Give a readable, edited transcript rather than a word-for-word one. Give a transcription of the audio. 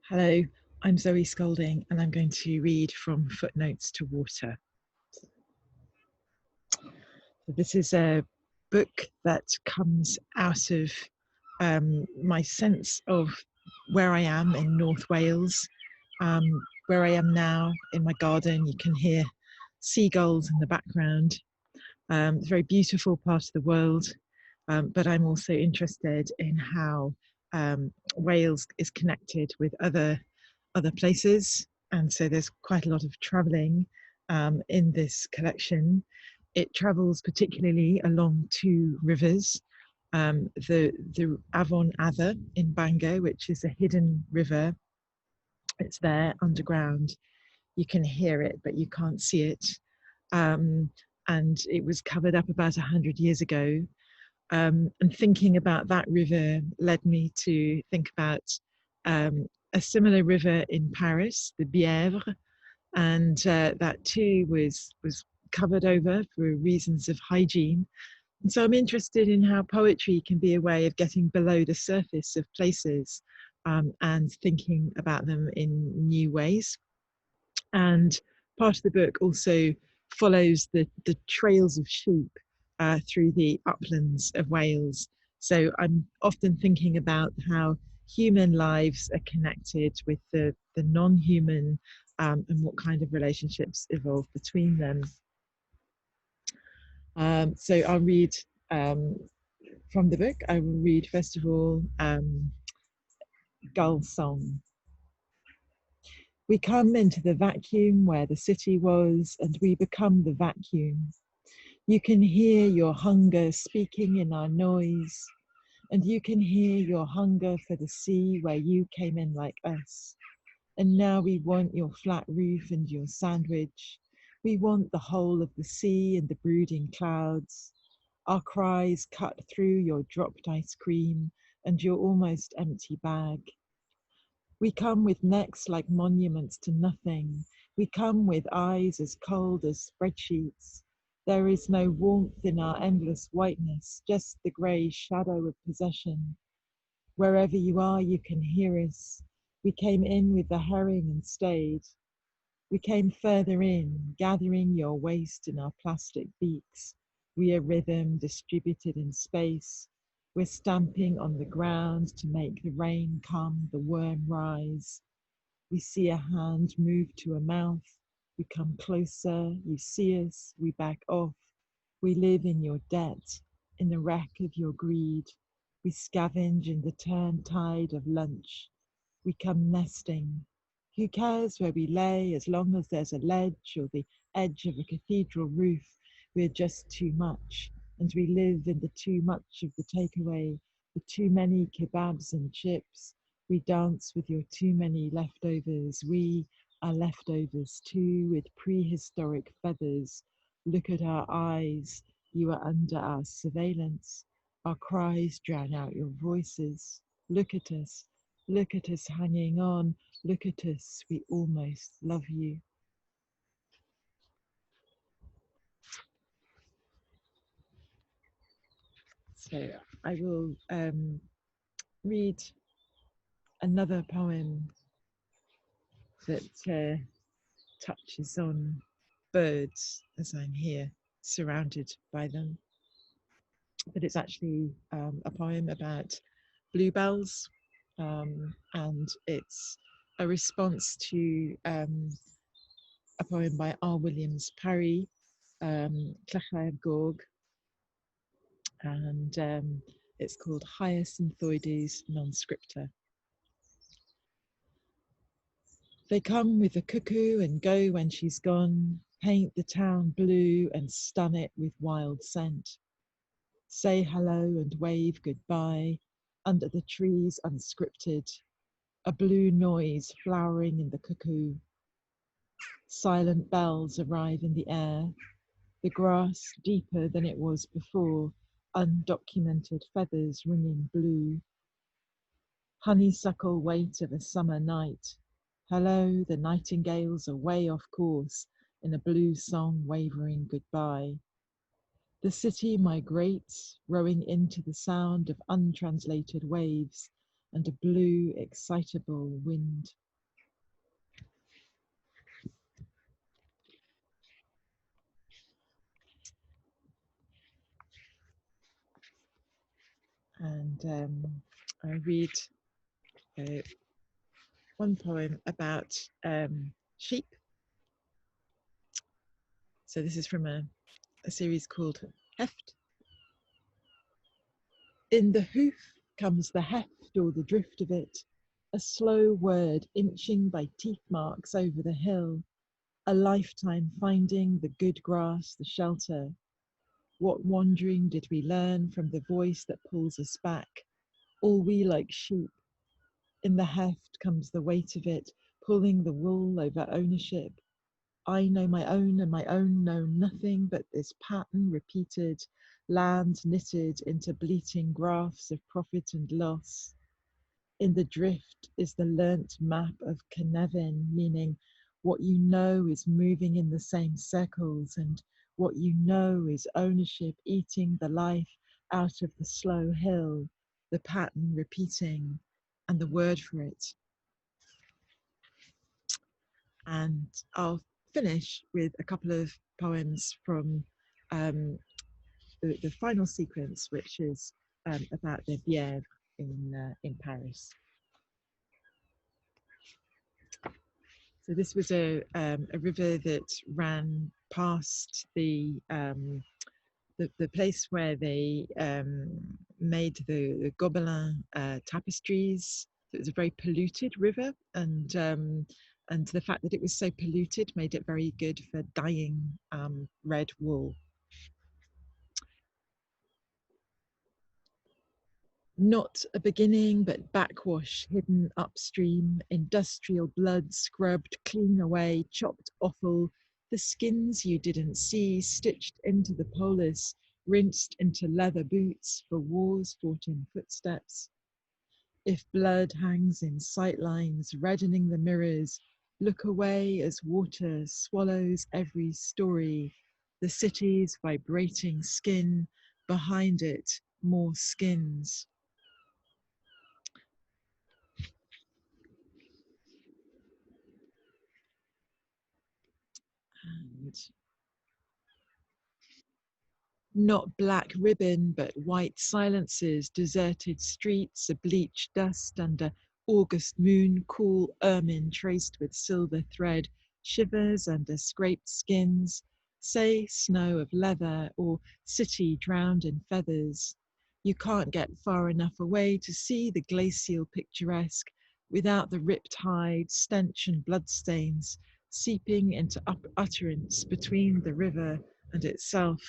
Hello, I'm Zoë Skoulding and I'm going to read from Footnotes to Water. So this is a book that comes out of my sense of where I am in North Wales, where I am now in my garden. You can hear seagulls in the background. It's a very beautiful part of the world, but I'm also interested in how Wales is connected with other places, and so there's quite a lot of travelling in this collection. It travels particularly along two rivers, the Avon Adda in Bangor, which is a hidden river. It's there underground. You can hear it, but you can't see it. And it was covered up about 100 years ago. And thinking about that river led me to think about a similar river in Paris, the Bièvre, and that too was covered over for reasons of hygiene. And so I'm interested in how poetry can be a way of getting below the surface of places and thinking about them in new ways. And part of the book also follows the trails of sheep through the uplands of Wales. So I'm often thinking about how human lives are connected with the non-human and what kind of relationships evolve between them. So I'll read from the book. I will read first of all Guls Song. We come into the vacuum where the city was, and we become the vacuum. You can hear your hunger speaking in our noise, and you can hear your hunger for the sea where you came in like us. And now we want your flat roof and your sandwich. We want the whole of the sea and the brooding clouds. Our cries cut through your dropped ice cream and your almost empty bag. We come with necks like monuments to nothing. We come with eyes as cold as spreadsheets. There is no warmth in our endless whiteness, just the grey shadow of possession. Wherever you are, you can hear us. We came in with the herring and stayed. We came further in, gathering your waste in our plastic beaks. We are rhythm distributed in space. We're stamping on the ground to make the rain come, the worm rise. We see a hand move to a mouth. We come closer. You see us. We back off. We live in your debt, in the wreck of your greed. We scavenge in the turn tide of lunch. We come nesting. Who cares where we lay as long as there's a ledge or the edge of a cathedral roof? We're just too much, and we live in the too much of the takeaway, the too many kebabs and chips. We dance with your too many leftovers. We are leftovers too, with prehistoric feathers. Look at our eyes. You are under our surveillance. Our cries drown out your voices. Look at us. Look at us hanging on. Look at us. We almost love you. So I will read another poem that touches on birds as I'm here surrounded by them. But it's actually a poem about bluebells, and it's a response to a poem by R. Williams Parry, Clechair Gorg, and it's called Hyacinthioides non scripta. They come with the cuckoo and go when she's gone, paint the town blue and stun it with wild scent. Say hello and wave goodbye under the trees unscripted, a blue noise flowering in the cuckoo. Silent bells arrive in the air, the grass deeper than it was before, undocumented feathers ringing blue. Honeysuckle weight of a summer night. Hello, the nightingales are way off course in a blue song wavering goodbye. The city migrates, rowing into the sound of untranslated waves, and a blue, excitable wind. And I read one poem about sheep. So this is from a series called Heft. In the hoof comes the heft or the drift of it, a slow word inching by teeth marks over the hill, a lifetime finding the good grass, the shelter. What wandering did we learn from the voice that pulls us back? All we like sheep. In the heft comes the weight of it, pulling the wool over ownership. I know my own, and my own know nothing but this pattern repeated, land knitted into bleating graphs of profit and loss. In the drift is the learnt map of Cynefin, meaning what you know is moving in the same circles, and what you know is ownership eating the life out of the slow hill, the pattern repeating, and the word for it. And I'll finish with a couple of poems from the final sequence, which is about the Bièvre in Paris. So this was a river that ran past the place where they made the Gobelin tapestries. So it was a very polluted river, and the fact that it was so polluted made it very good for dyeing red wool. Not a beginning, but backwash hidden upstream, industrial blood scrubbed clean away, chopped offal, the skins you didn't see, stitched into the polis, rinsed into leather boots for wars fought in footsteps. If blood hangs in sightlines, reddening the mirrors, look away as water swallows every story, the city's vibrating skin, behind it, more skins. And not black ribbon, but white silences, deserted streets, a bleached dust under August moon, cool ermine traced with silver thread, shivers under scraped skins, say snow of leather or city drowned in feathers. You can't get far enough away to see the glacial picturesque without the ripped hide, stench and bloodstains seeping into utterance between the river and itself.